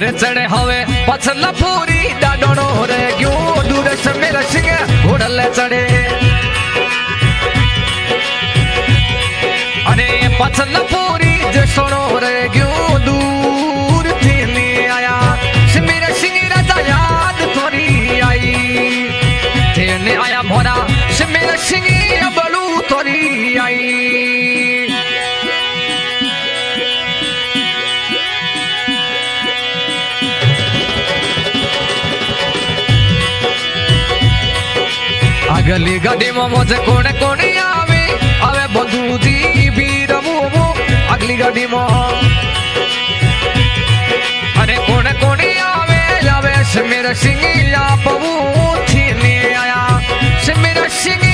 रे चढ़े हवे पछल पूरी डाडोनो रे क्यों दूर से मेरा सिंह घोड़ले चढ़े अरे पछल पूरी जसोनो रे क्यों दूर थी ले आया से मेरा सिंह राजा याद थोड़ी आई तेने आया भोरा से मेरा सिंह बलू थोड़ी आई अगली गाड़ी में मुझे कोने कोने आवे आवे बंधु जी भी रमू अगली गाड़ी में अरे कोने कोने आवे जावे से मेरा सिंह या बबू थी ले आया से मेरा सिंह